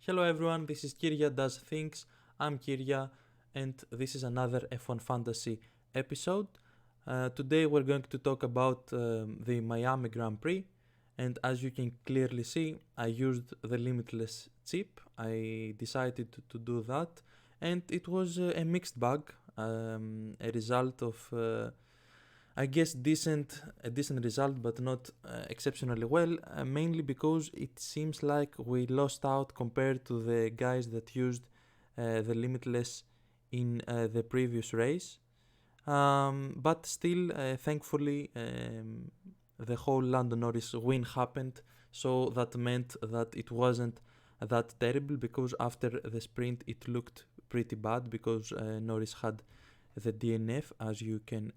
Hello everyone, this is Kirya Does Things. I'm Kirya, and this is another F1 Fantasy episode. Today we're going to talk about the Miami Grand Prix, and as you can clearly see, I used the Limitless chip. I decided to do that, and it was a mixed bag, a result of I guess a decent result, but not exceptionally well. Mainly because it seems like we lost out compared to the guys that used the Limitless in the previous race. But still, thankfully, the whole Lando Norris win happened, so that meant that it wasn't that terrible, because after the sprint it looked pretty bad because Norris had the DNF, as you can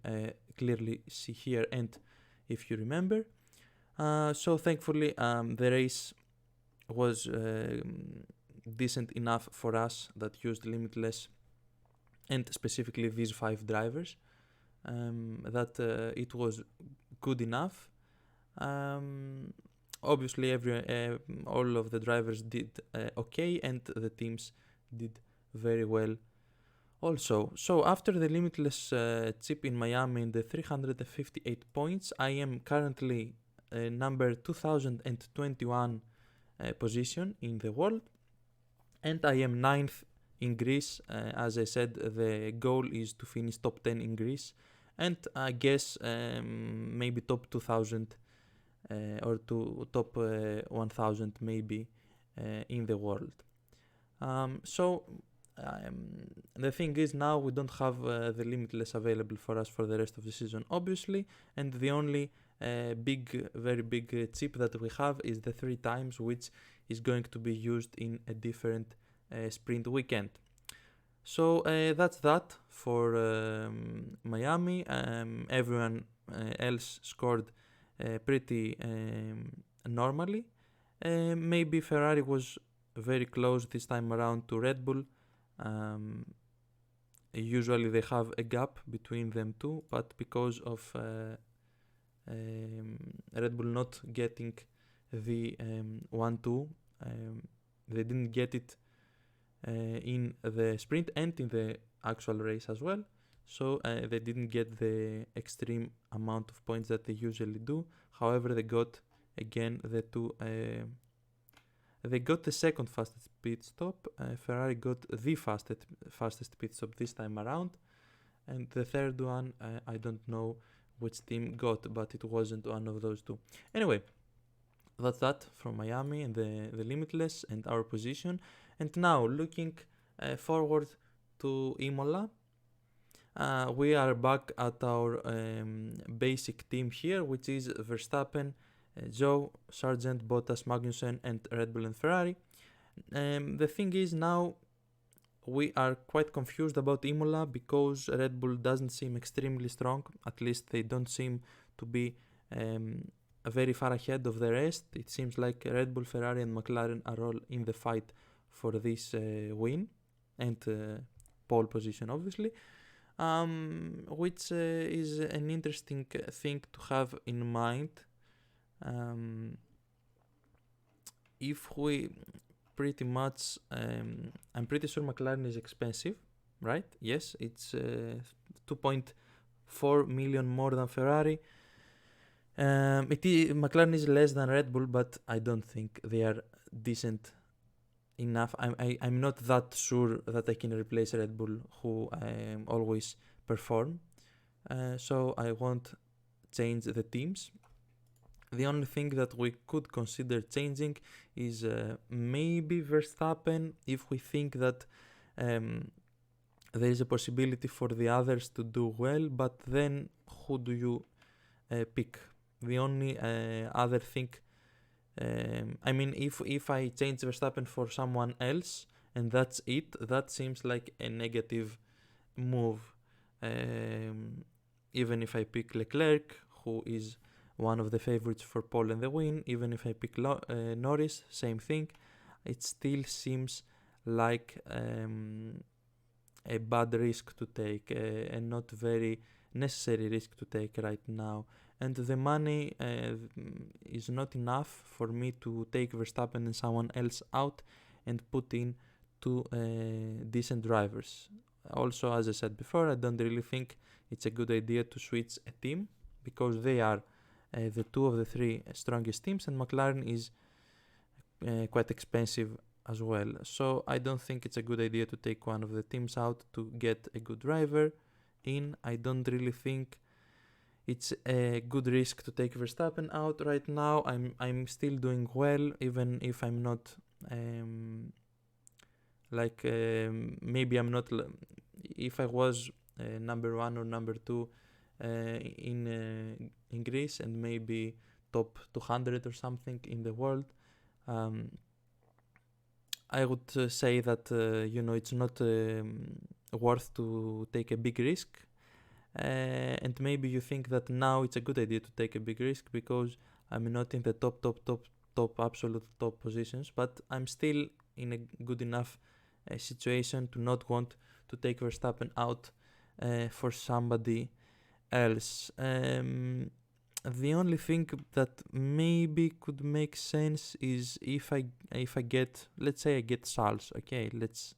clearly see here and if you remember. So thankfully the race was decent enough for us that used Limitless, and specifically these 5 drivers, that it was good enough. Obviously all of the drivers did okay, and the teams did very well also. So after the Limitless chip in Miami in the 358 points, I am currently number 2021 position in the world, and I am 9th in Greece. As I said, the goal is to finish top 10 in Greece, and I guess maybe top 2000 or to top 1000 maybe in the world. So the thing is, now we don't have the Limitless available for us for the rest of the season, obviously, and the only very big chip that we have is the 3 times, which is going to be used in a different sprint weekend. So that's that for Miami. Everyone else scored pretty normally. Maybe Ferrari was very close this time around to Red Bull. Usually they have a gap between them two, but because of Red Bull not getting the 1-2, they didn't get it in the sprint and in the actual race as well, so they didn't get the extreme amount of points that they usually do. However, they got again they got the second fastest pit stop. Ferrari got the fastest pit stop this time around, and the third one I don't know which team got, but it wasn't one of those two. Anyway, that's that from Miami and the Limitless and our position. And now looking forward to Imola, we are back at our basic team here, which is Verstappen, Joe, Sargent, Bottas, Magnussen, and Red Bull and Ferrari. The thing is, now we are quite confused about Imola because Red Bull doesn't seem extremely strong. At least they don't seem to be very far ahead of the rest. It seems like Red Bull, Ferrari, and McLaren are all in the fight for this win and pole position, obviously, which is an interesting thing to have in mind. If we pretty much, I'm pretty sure McLaren is expensive, right? Yes, it's 2.4 million more than Ferrari. McLaren is less than Red Bull, but I don't think they are decent enough. I'm not that sure that I can replace Red Bull, who always perform. So I won't change the teams. The only thing that we could consider changing is maybe Verstappen, if we think that there is a possibility for the others to do well. But then who do you pick? The only other thing, I mean, if I change Verstappen for someone else and that's it, that seems like a negative move. Even if I pick Leclerc, who is one of the favorites for pole and the win, even if I pick Norris, same thing, it still seems like a bad risk to take, and not very necessary risk to take right now. And the money is not enough for me to take Verstappen and someone else out and put in two decent drivers. Also, as I said before, I don't really think it's a good idea to switch a team because they are the two of the three strongest teams, and McLaren is quite expensive as well. So I don't think it's a good idea to take one of the teams out to get a good driver in. I don't really think it's a good risk to take Verstappen out right now. I'm still doing well, even if I'm not maybe I'm not. If I was number one or number two in Greece and maybe top 200 or something in the world, I would say that it's not worth to take a big risk. And maybe you think that now it's a good idea to take a big risk because I'm not in the top absolute top positions, but I'm still in a good enough situation to not want to take Verstappen out for somebody else. The only thing that maybe could make sense is if I get, let's say I get Charles. Okay, let's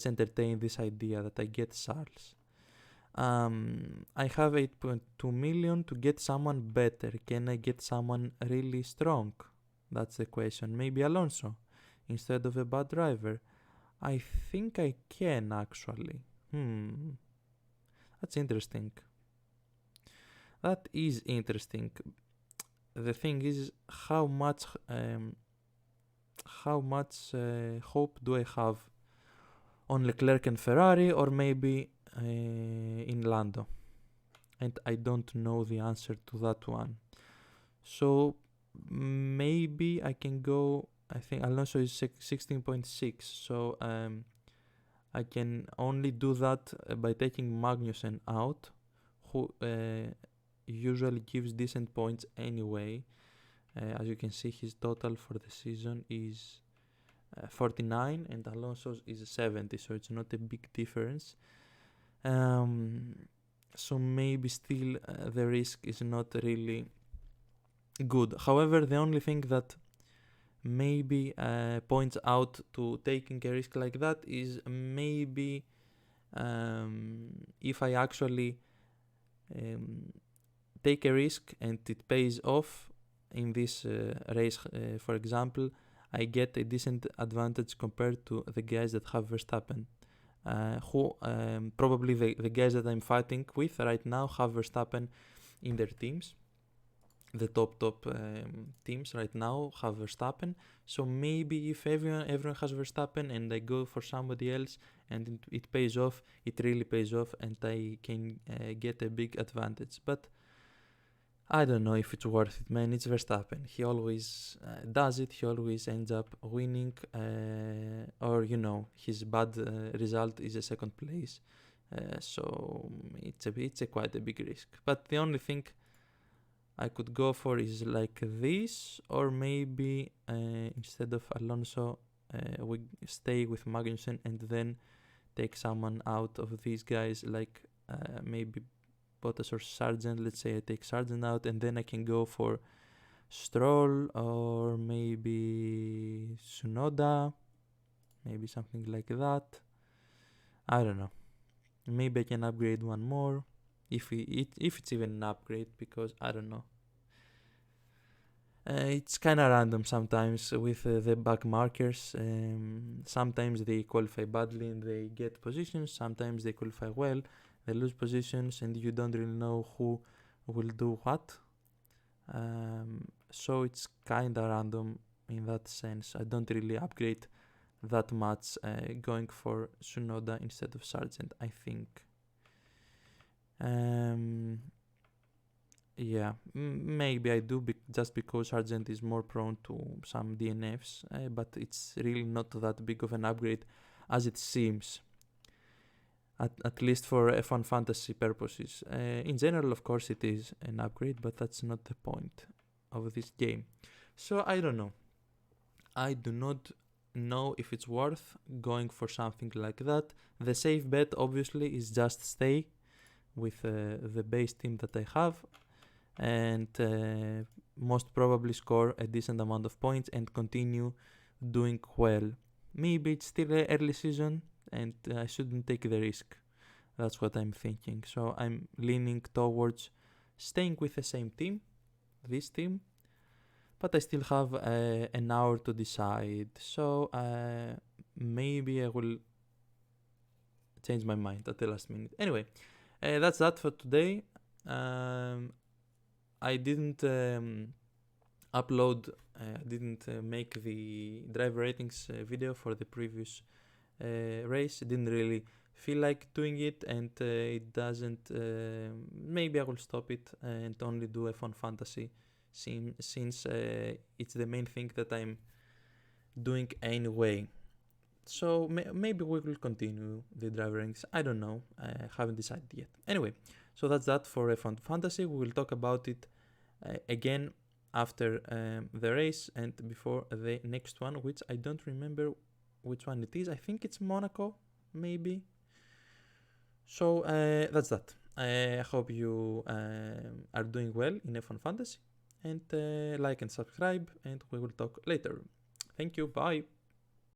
entertain this idea that I get Charles. I have 8.2 million to get someone better. Can I get someone really strong? That's the question. Maybe Alonso instead of a bad driver. I think I can actually. That's interesting. That is interesting. The thing is, how much hope do I have on Leclerc and Ferrari, or maybe in Lando? And I don't know the answer to that one. So maybe I can go. I think Alonso is 16.6, so I can only do that by taking Magnussen out, who usually gives decent points anyway. As you can see, his total for the season is 49 and Alonso's is 70, so it's not a big difference. So maybe still the risk is not really good. However, the only thing that maybe points out to taking a risk like that is maybe if I actually take a risk and it pays off in this race, for example, I get a decent advantage compared to the guys that have Verstappen, who probably the guys that I'm fighting with right now have Verstappen in their teams. The top teams right now have Verstappen, so maybe if everyone has Verstappen and I go for somebody else and it pays off, it really pays off and I can get a big advantage. But I don't know if it's worth it, man. It's Verstappen. He always does it. He always ends up winning, or his bad result is a second place. So it's quite a big risk. But the only thing I could go for is like this, or maybe instead of Alonso, we stay with Magnussen and then take someone out of these guys, like maybe Bottas or Sargent. Let's say I take Sargent out, and then I can go for Stroll or maybe Tsunoda, maybe something like that. I don't know. Maybe I can upgrade one more, if it's even an upgrade, because I don't know. It's kind of random sometimes with the back markers. Sometimes they qualify badly and they get positions. Sometimes they qualify well, they lose positions, and you don't really know who will do what. So it's kind of random in that sense. I don't really upgrade that much going for Tsunoda instead of Sargent, I think. Maybe I do just because Sargent is more prone to some DNFs, but it's really not that big of an upgrade as it seems, at least for F1 fantasy purposes. In general, of course, it is an upgrade, but that's not the point of this game. So I don't know. I do not know if it's worth going for something like that. The safe bet, obviously, is just stay with the base team that I have and most probably score a decent amount of points and continue doing well. Maybe it's still early season and I shouldn't take the risk. That's what I'm thinking. So I'm leaning towards staying with the same team, this team, but I still have an hour to decide. So maybe I will change my mind at the last minute. Anyway, that's that for today. I didn't didn't make the driver ratings video for the previous race. I didn't really feel like doing it, and it doesn't. Maybe I will stop it and only do F1 Fantasy since it's the main thing that I'm doing anyway. So maybe we will continue the driver rankings. I don't know. I haven't decided yet. Anyway, so that's that for F1 Fantasy. We will talk about it again after the race and before the next one, which I don't remember which one it is. I think it's Monaco, maybe. So that's that. I hope you are doing well in F1 Fantasy, and like and subscribe, and we will talk later. Thank you. Bye.